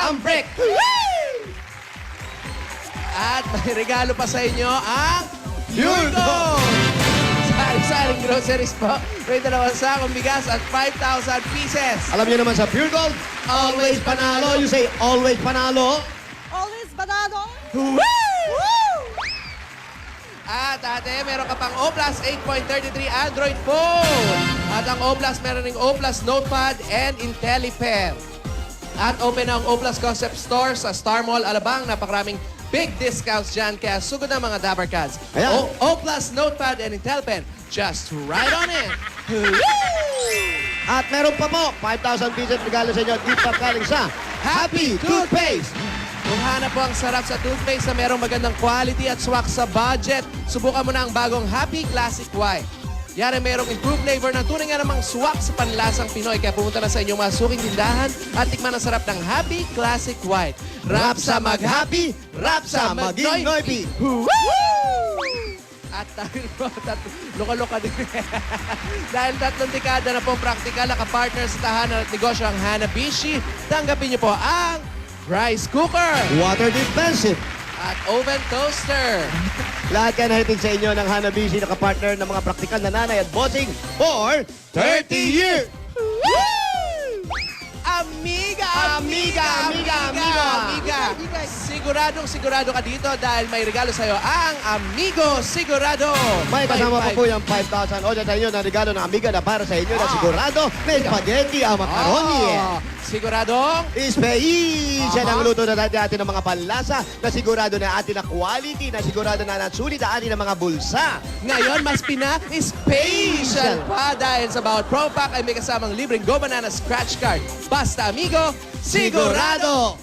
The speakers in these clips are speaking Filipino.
ang break. At may regalo pa sa inyo ang Pure Gold! Sari-saring groceries po. May dalawang sakong bigas at 5,000 pieces. Alam niyo naman sa Pure Gold, always panalo. You say always panalo. Always banado. At ate, meron ka pang O Plus 8.33 Android phone. At ang O Plus, meron ring O Plus Notepad and IntelliPen. At open ang O Plus Concept Store sa Star Mall, Alabang. Napakaraming big discounts dyan, kaya sugod na mga Dabarkads. Ayan. O Plus Notepad and IntelliPen. Just right on it. At meron pa po, 5,000 pieces regalo sa inyo. Di pa galing sa Happy Toothpaste. Kung hanap po ang sarap sa toothpaste na merong magandang quality at swak sa budget, subukan mo na ang bagong Happy Classic White. Yari merong improved flavor na tunay nga namang swak sa panlasang Pinoy. Kaya pumunta na sa inyong mga suking tindahan at tikman ang sarap ng Happy Classic White. Rap sa mag-happy, rap sa maging mag-noypi. noypi. At loka-loka din. Dahil 3 dekada na pong praktikal, nakapartner sa tahanan at negosyo ang Hanabishi, tanggapin niyo po ang rice cooker Water dispenser. at oven toaster. Lahat yan nahitin sa inyo ng Hanabishi na kapartner ng mga praktikal na nanay at bossing for 30 years. Amiga! Amiga! Sigurado ka dito dahil may regalo sa'yo ang Amigo Sigurado. May kasama pa po yung 5,000 o sa inyo na regalo ng Amiga na para sa inyo na sigurado may spaghetti ang macaroni. Siguradong Siya ang luto na natin ng mga panlasa na sigurado na atin na quality, na sigurado na natsulit na atin ng mga bulsa. ngayon mas pina-special pa dahil sa bawat Pro Pack ay may kasamang libreng Go Banana Scratch Card. Basta Amigo, sigurado!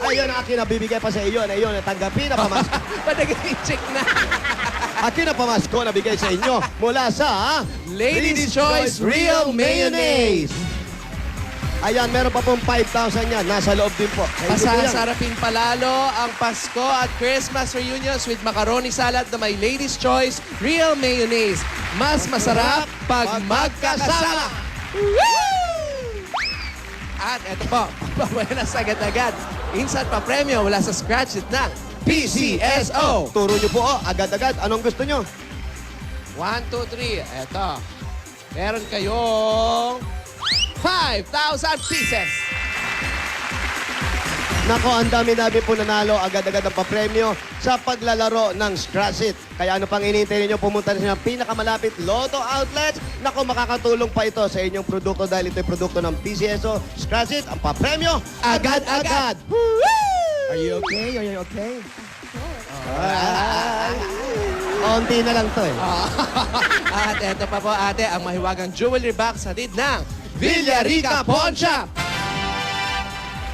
Ayun ang akin na bibigay pa sa iyo na iyon na tanggapin na pamasko. Padagay-check na. Akin na pamasko na bigay sa inyo mula sa Ladies' Choice Real Mayonnaise. Ayan, meron pa pong 5,000 yan. Nasa loob din po. Sa inyo po yan. Pasasarapin palalo ang Pasko at Christmas reunions with macaroni salad na may Ladies' Choice Real Mayonnaise. Mas masarap pag magkasama. At eto po, papabuenas agad-agad. Instant pa premyo mula sa scratch it ng PCSO. Turo nyo po, agad-agad. Anong gusto nyo? 1, 2, 3. Eto. Meron kayong 5,000 pieces. Nako, ang dami-dami po nanalo agad-agad ang papremyo sa paglalaro ng Scratch It. Kaya ano pang inintay ninyo, pumunta na sa pinakamalapit Lotto Outlets. Nako, makakatulong pa ito sa inyong produkto dahil ito ay produkto ng PCSO. Scratch It, ang papremyo agad-agad. Are you okay? Are you okay? Onti na lang to eh. At eto pa po ate, ang mahiwagang jewelry box hatid ng Villarica Pawn Shop.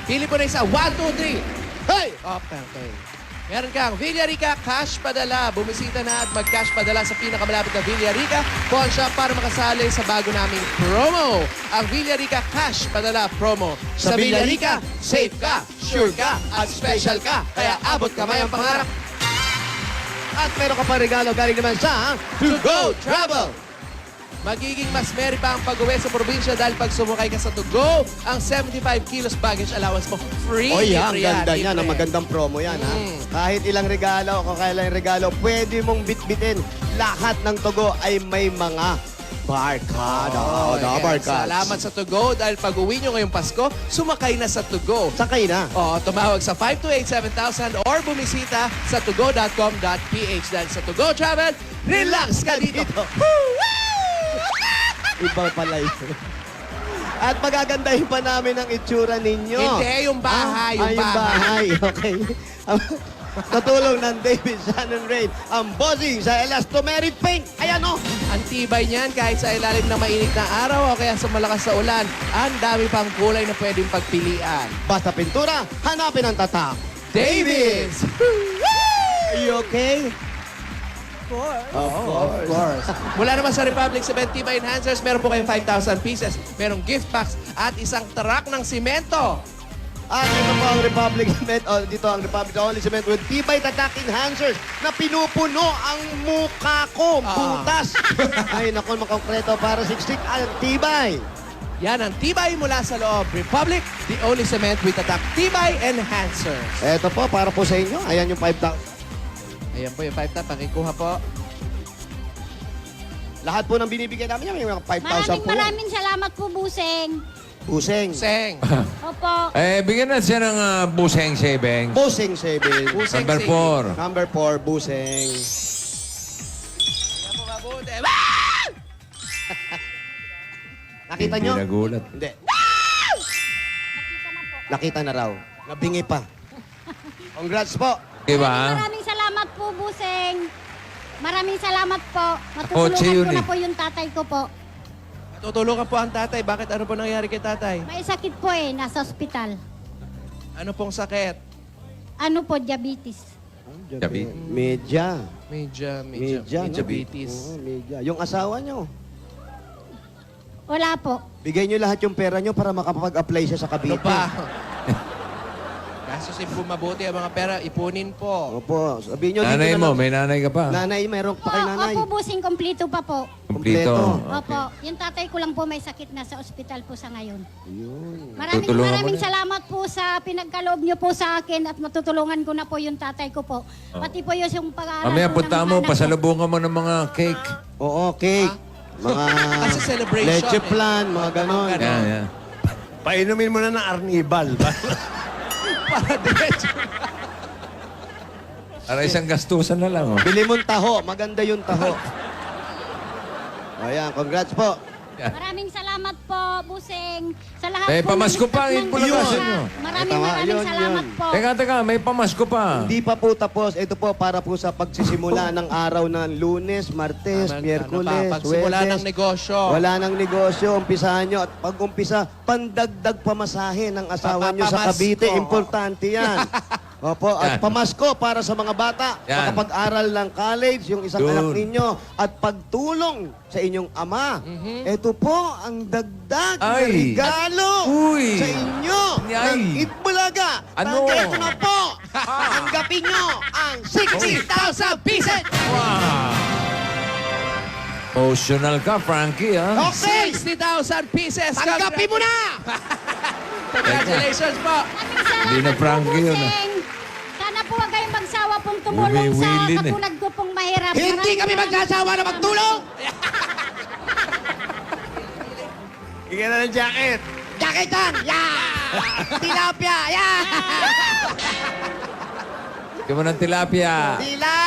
Pili po na isa, 1, 2, 3. Hey! Okay. Meron kang Villarica Cash Padala. Bumisita na at mag-cash padala sa pinakamalapit na Villarica Pawn Shop para makasali sa bago naming promo. Ang Villarica Cash Padala promo. Sa Villarica, safe ka, sure ka, at special ka. Kaya abot kamay ang pangarap. At meron ka pa regalo galing naman sa To Go Travel! Magiging mas merry pa ang pag-uwi sa probinsya dahil pag sumakay ka sa To Go, ang 75 kilos baggage allowance mo free. Oy, ang Libre yan, ganda niyan. libre. Ang magandang promo yan, ha? Kahit ilang regalo o kailang regalo, pwede mong bitbitin. Lahat ng Togo ay may mga barcode. Yes. Salamat sa To Go dahil pag-uwi nyo ngayong Pasko, sumakay na sa To Go. Sakay na. Tumawag sa 528-7000 or bumisita sa togo.com.ph dahil sa To Go Travel, relax ka dito. Iba pala ito. At magagandahin pa namin ang itsura ninyo. Hindi, yung bahay, yung yung bahay. Okay. Katulong ng David Shannon Rain, ang bossing sa Elastomeric Paint. Ayan o. Ang tibay niyan kahit sa ilalim ng mainit na araw o kaya sa malakas sa ulan, ang dami pang kulay na pwedeng pagpilian. Basta pintura, hanapin ang tatak. Davis! Are you okay? Of course. Mula naman sa Republic Cement Tibay Enhancers, meron po kayong 5,000 pieces, merong gift packs at isang truck ng simento. At ito po ang Republic Cement, dito ang Republic Only Cement with Tibay Tatak Enhancers na pinupuno ang mukha ko, butas. Ay, naku, makongkreto para siksik ang tibay. Yan ang tibay mula sa loob. Republic, the only cement with attack tibay enhancers. Eto po, para po sa inyo. Ayan yung 5,000. Ayan po yung 5 top. Pakikuha po. Lahat po ng binibigay namin yan, may mga 5,000 po yan. Maraming salamat po, Buseng. Buseng. Seng. Opo. Bigyan natin siya ng buseng savings. Buseng 7. Buseng Number saving. 4. Number 4, Buseng. Ayan po mabuti. Nakita nyo? Nagulat. Hindi. Nakita na raw. Nabingi pa. Congrats po. Diba? Maraming salamat po, Buseng. Maraming salamat po. Kotse Matutulungan yun ko na eh. po yung tatay ko po. Tutulungan po ang tatay. Bakit ano po nangyari kay tatay? May sakit po eh, nasa ospital. Ano pong sakit? Ano po, diabetes. Diabetes. Medya. Medya No? diabetes. Oo, medya. Yung asawa nyo, Wala po. bigay nyo lahat yung pera nyo para makapag-apply siya sa Ano Cavite. pa? Kasusin po mabuti ang mga pera. Ipunin po. Opo. Sabihin nyo, Nanay dito na mo, lang. may nanay ka pa. Nanay, mayroon pa kay nanay. Opo, Buseng, kompleto pa po. Kumplito. Opo. Yung tatay ko lang po may sakit na sa ospital po sa ngayon. Yun. Tutulungan mo Maraming na. salamat po sa pinagkaloob niyo po sa akin at matutulungan ko na po yung tatay ko po. Pati po yung pag-aaral Mamaya po ng punta mga mo, anak ko. pasalubungan mo ng mga cake. Oo, cake. Mga Kasi celebration leche eh. plan, mga ganon. Mga Yan, yan. Painumin mo na ng Arnibal. Para diretso. Para isang gastusan na lang. Oh. Bili mong taho. Maganda yung taho. Ayan, congrats po. Maraming salamat po, Buseng. Sa lahat Eh, po pamasko ng pa, ng yun po lang bata. kasi nyo. Maraming Tama, yun, salamat yun. po. Teka, may pamasko pa. Hindi pa po tapos. Ito po para po sa pagsisimula ng araw ng Lunes, Martes, Miyerkules, Pagsimula ng Huwebes. negosyo. Wala nang negosyo, umpisahan nyo. At pag umpisa, pandagdag pamasahe ng asawa nyo sa Papamasko. Cavite. Importante yan. Opo, at Yan. pamasko para sa mga bata. Yan. Makapag-aral ng college, yung isang Doon. anak ninyo. At pagtulong sa inyong ama. Ito po ang dagdag na Ay. regalo Uy. sa inyo Ay. ng Itbulaga. Ano? Kaya ito na po. Tanggapin nyo ang 60,000 pieces. Wow! Emotional ka, Frankie, ha? Okay. 60,000 pieces. Tanggapin mo na! Congratulations po. Hindi na Frankie yun, ah. Buseng. Sana po huwag kayong magsawa pong tumulong sa Umiwilin eh. katulad ko pong mahirap. Hindi Maraming kami magsasawa na magtulong! Ika na ng jacket. Jaketan! Yeah! Tilapia! Yeah! Ikaw mo ng tilapia. Tila!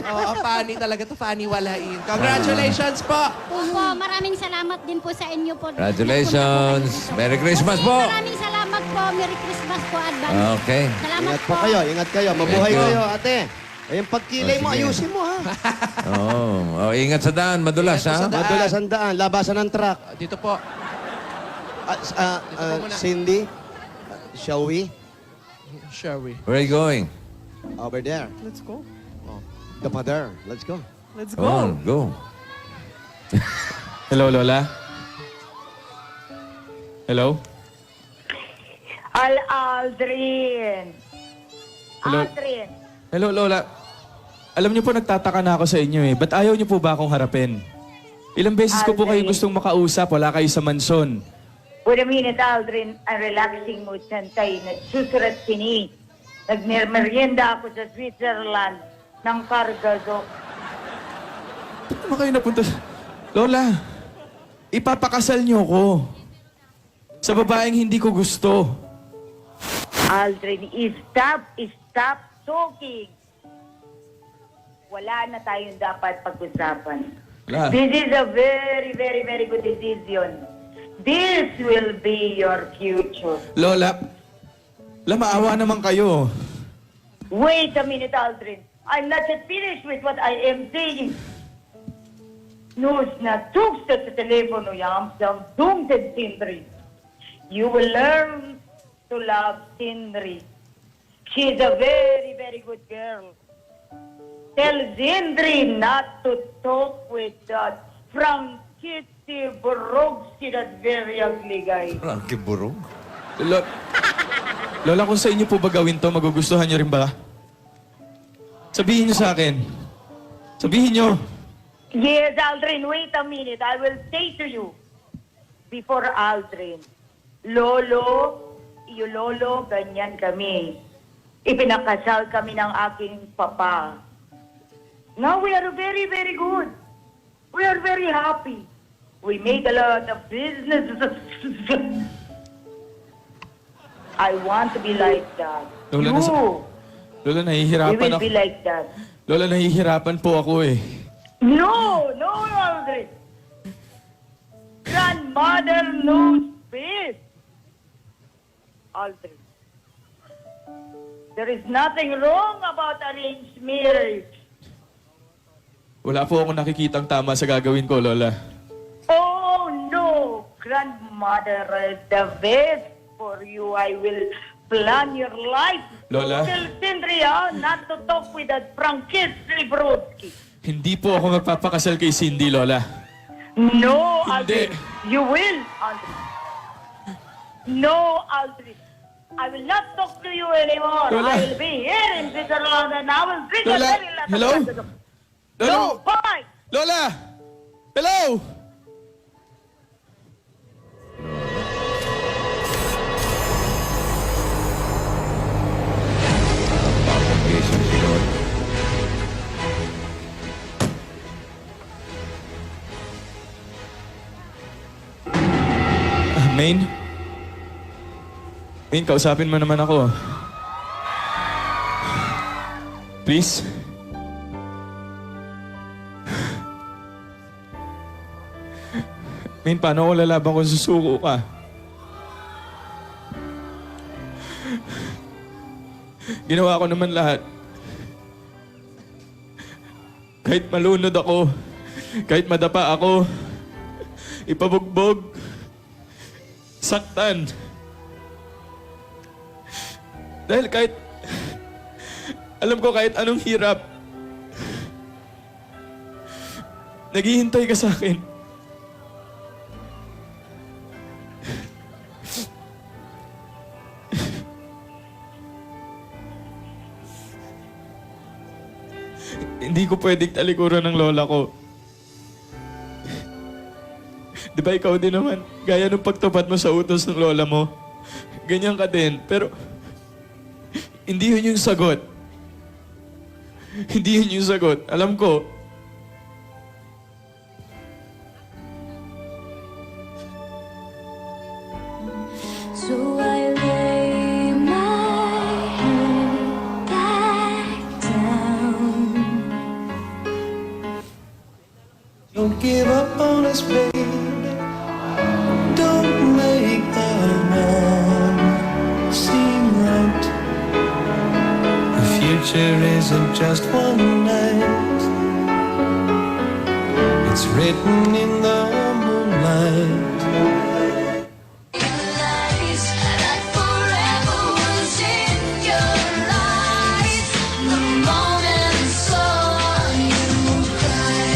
Oo, funny talaga to. Funny walain. Congratulations po. Opo, maraming salamat din po sa inyo po. Congratulations. Merry Christmas po. Maraming salamat po. Merry Christmas po, advance. Okay. Salamat Ingat po kayo, ingat kayo. Mabuhay Ingat po. kayo, ate. Eh, yung pagkilay mo, sige. ayusin mo, ha? Oh, ingat sa daan. Madulas, Ingat po ha? sa daan. Madulas ang daan, labasan ng truck. Dito po. muna. Cindy, shall we? Shall we? Where are you going? Over there. Let's go. The mother. Let's go. Let's Go on, go. Hello, Lola? Hello? Aldrin. Hello? Aldrin. Hello, Lola. Alam niyo po, nagtataka na ako sa inyo eh. Ba't ayaw niyo po ba akong harapin? Ilang beses ko po kayo Aldrin. gustong makausap, wala kayo sa mansyon. Wait a minute, Aldrin. Ang relaxing mood santay. Nagsusurat sini. Nagmerienda ako sa Switzerland ng Cargado. Ba't naman kayo napunta? Lola, ipapakasal niyo ko. Sa babaeng hindi ko gusto. Aldrin, stop talking. Wala na tayong dapat pag-usapan. Wala. This is a very, very, very good decision. This will be your future. Lola, maawa naman kayo. Wait a minute, Aldrin. I'm not yet finished with what I am saying. Nus na tuksa sa telepono yam sa dungted Sindri. You will learn to love Sindri. She's a very, very good girl. Tell Sindri not to talk with that Frankity Borogsi, that very ugly guy. Frankie Burong. Lola, kung sa inyo po ba gawin to, magugustuhan niyo rin ba? Sabihin niyo sa akin. Sabihin niyo. Yes, Aldrin, wait a minute. I will say to you, before Aldrin, Lolo, iyo Lolo, ganyan kami. Ipinakasal kami ng aking papa. Now we are very, very good. We are very happy. We made a lot of business. I want to be like that. Lola, You, Lola, we nahihirapan will ako. be like that. Lola, nahihirapan po ako eh. No, Aldrin. Grandmother knows best. Aldrin. There is nothing wrong about arranged marriage. Wala po akong nakikitang tama sa gagawin ko, Lola. Oh, no. Grandmother is the best for you. I will plan your life. Lola? Tell Cindria not to talk with that Frankis Librodsky. Hindi po ako magpapakasal kay Cindy, Lola. No, Hindi. Aldrin. You will, Aldrin. No, Aldrin. I will not talk to you anymore. Lola. I will be here in Switzerland and I will drink Lola. a very lot of Hello? Lola. Lola? No, bye! Lola! Hello! Papag-gising si Lola. Main? Main, kausapin mo naman ako. Please? Main, paano ko lalaban kung susuko ka? Ginawa ko naman lahat. Kahit malunod ako, kahit madapa ako, ipabugbog, saktan. Dahil kahit, alam ko kahit anong hirap, naghihintay ka sa akin. Hindi ko pwedeng talikuran ng lola ko. Di ba ikaw din naman, gaya nung pagtupad mo sa utos ng lola mo, ganyan ka din. Pero, hindi yun yung sagot. Hindi yun yung sagot. Alam ko. So I lay my head back down. Don't give up on us, baby. Don't make the wrong seem right. The future isn't just one night. It's written in the moonlight. Realize that forever was in your eyes. The moment I saw you cry.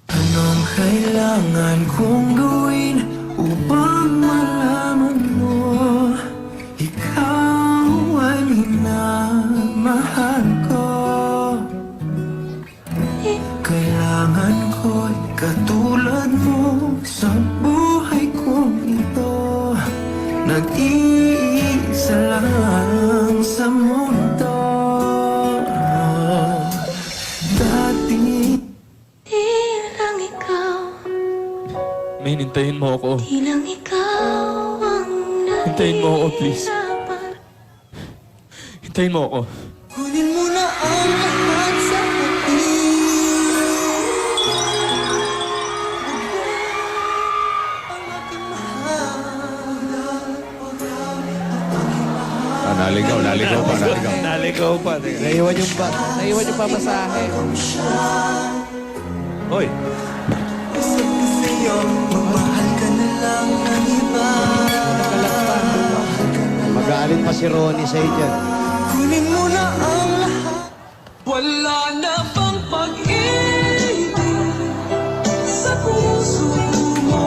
Anong kailangan kong gawin upang malaman mo ikaw ay minamahal ko? Kailangan ko'y katulad mo sa buhay kong ito. Nag-iisa lang sa mundo. Dati Di lang ikaw, May hintayin mo ako. di lang ikaw ang Hintayin mo ako, please. nahihirapan. Hintayin mo ako. kunin mo na ang lahat sa akin. Ang aking mahal. Naligaw pa, naligaw. Naligaw pa. Naiwan yung pamasahe. Hoy, Isa't sa'yo, magmahal ka na lang ng iba. Mag-aalit pa si Ronnie sa dyan. Kunin mo na ang lahat. Wala na bang pag-ibig sa puso mo?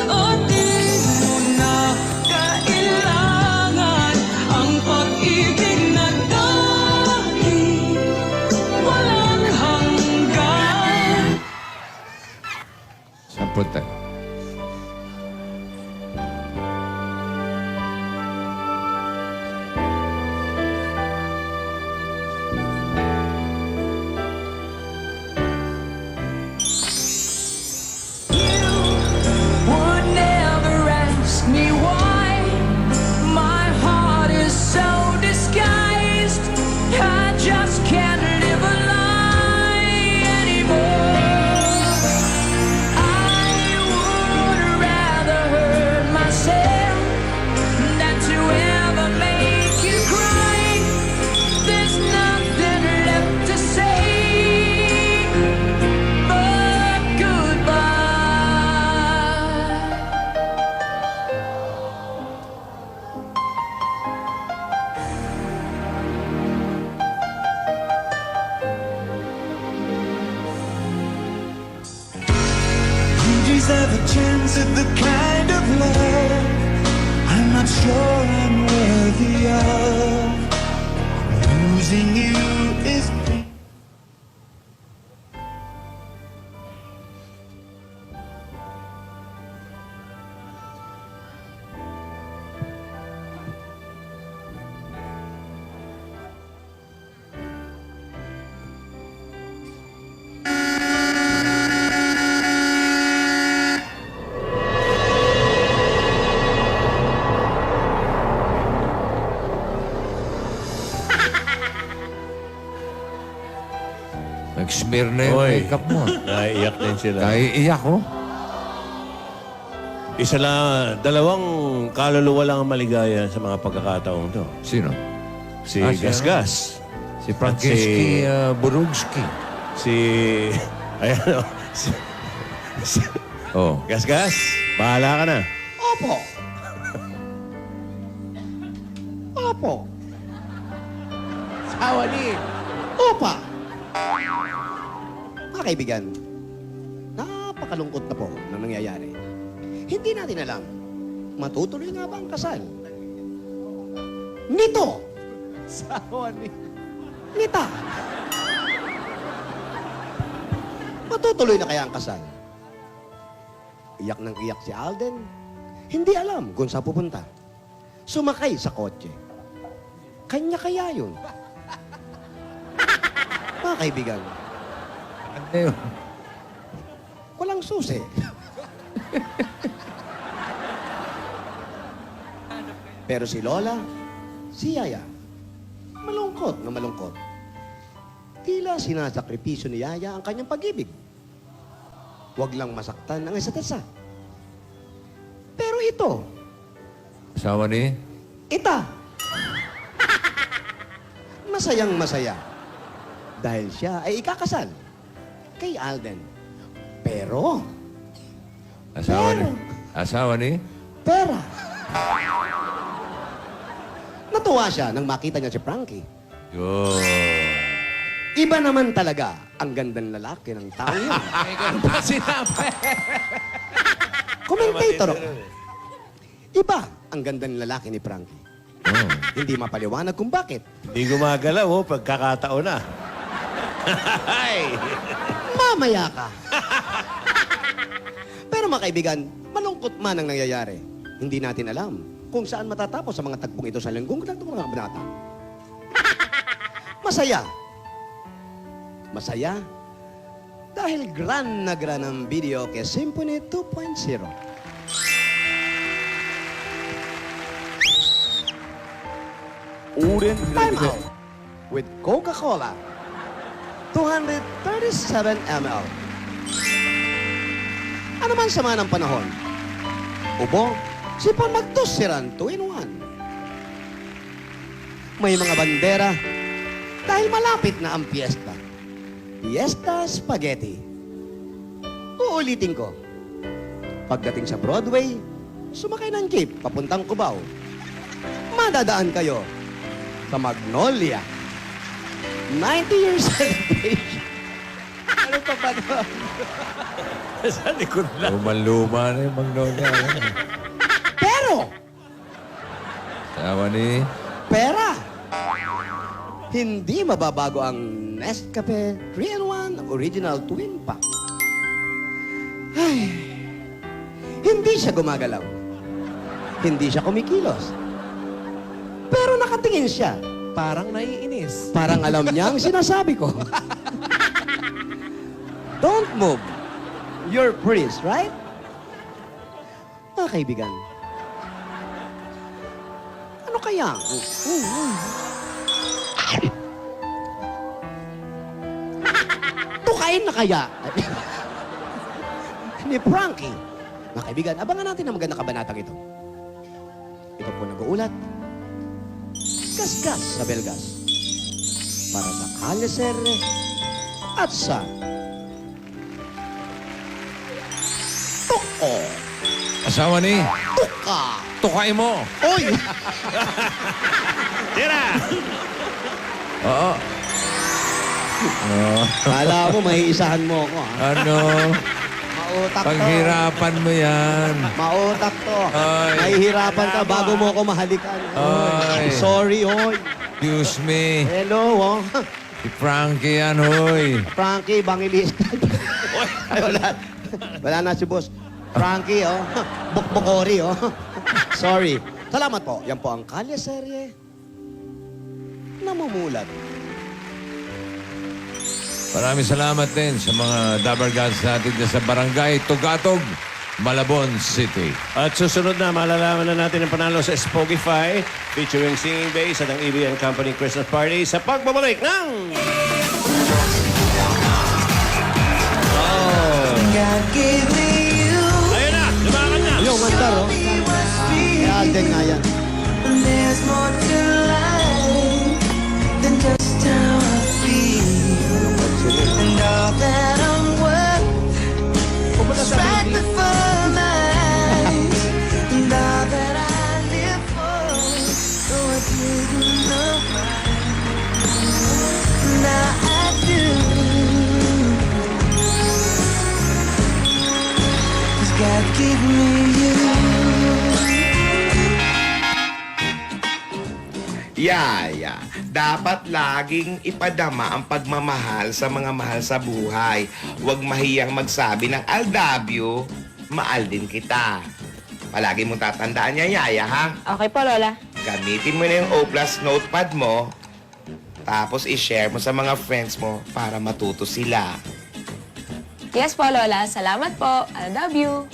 At di mo na kailangan ang pag-ibig na dati walang hanggan. it the kind of love I'm not sure I'm worthy of? Losing you is pain. Nag-smear na yung Oy. makeup mo. Naiiyak din sila. Naiiyak ko. Isa lang, dalawang kaluluwa lang ang maligaya sa mga pagkakataong to. Sino? Si Ah, siya. Gasgas. Si Frankiski Burugski. Si... Ayan o. Oh. Gasgas, bahala ka na. Opo. Opo. Sawa ni. Opa. Mga kaibigan, napakalungkot na po ng nangyayari. Hindi natin alam, matutuloy nga ba ang kasal? Nito! Sawa ni. Nita! Matutuloy na kaya ang kasal? Iyak ng iyak si Alden. Hindi alam kung saan pupunta. Sumakay sa kotse. Kanya kaya yun? Mga kaibigan, Ano yun? walang susi. Pero si Lola, si Yaya, malungkot na malungkot. Tila sinasakripisyo ni Yaya ang kanyang pag-ibig. Huwag lang masaktan ang isa't isa. Pero ito, Asawa ni? ita, masayang masaya. Dahil siya ay ikakasal kay Alden. Pero, Asawa ni? Asawa ni? pera. Natuwa siya nang makita niya si Frankie. Yun. Iba naman talaga ang gandang lalaki ng tao yun. May ganun pa sinabi. Commentator ako. Iba ang gandang lalaki ni Frankie. Oh. Hindi mapaliwanag kung bakit. Hindi gumagalaw, oh, pagkakataon na. Ay! Mamaya ka. Pero mga kaibigan, malungkot man ang nangyayari. Hindi natin alam kung saan matatapos sa mga tagpong ito sa linggong ng mga binata. Masaya. Masaya dahil gran na gran ang video kay Symphony 2.0. Time out with Coca-Cola. 237 ml. Ano man sama ng panahon? Ubo, sipon magtusiran 2-in-1. May mga bandera dahil malapit na ang piyesta. Fiesta Spaghetti. Uulitin ko. Pagdating sa Broadway, sumakay ng jeep papuntang Cubao. Madadaan kayo sa Magnolia. 90 years celebration. Ano pa ba ito? Sa likod lang. Luma-luma na yung Magnolia. Pero, Asawa ni? pera. Hindi mababago ang Nescafe 3-in-1 Original Twin Pack. Ay, hindi siya gumagalaw. Hindi siya kumikilos. Pero nakatingin siya. Parang naiinis. Parang alam niya ang sinasabi ko. Don't move. You're priest, right? Mga kaibigan, ano kaya? Tukain na kaya? Ni Frankie. Mga kaibigan, abangan natin ang magandang kabanatang ito. Ito po nag-uulat. Gasgas sa Belgas. Para sa Kalye Serre at sa Tuko. Asawa ni? Tuka. Tukay mo. Oy! Tira! Oo. Kala mo, may isahan mo ako, ha? Ano? Mautak to. Paghirapan mo yan. Mautak to. Ay. Mahihirapan ka bago mo ako mahalikan. Ay. Sorry, hoy. Excuse me. Hello, oh. Si Frankie yan, hoy. Frankie, bangilista. Ay, wala. Wala na si boss. Frankie, oh. Bukbukori, oh. Sorry. Salamat po. Yan po ang Kalye Serye. Namumulat. Maraming salamat din sa mga Dabber Gods natin dyan sa Barangay Tugatog, Malabon City. At susunod na, malalaman na natin ang panalo sa Spogify featuring Singing Bass at ang EB Company Christmas Party sa pagbabalik ng... God gave me you. Ayun na! Lumakan na! Yung mandar, oh. Kaya Alden nga yan. And there's more to life than just how I feel. And all that I'm worth is right before my eyes. And all that I live for, though I didn't know why. Now I do. 'Cause God gave me you. Yaya, dapat laging ipadama ang pagmamahal sa mga mahal sa buhay. Huwag mahiyang magsabi ng I love you, mahal din kita. Palagi mong tatandaan niya, Yaya, ha? Okay po, Lola. Gamitin mo na yung O+ notepad mo, tapos i-share mo sa mga friends mo para matuto sila. Yes po, Lola. Salamat po. I love you.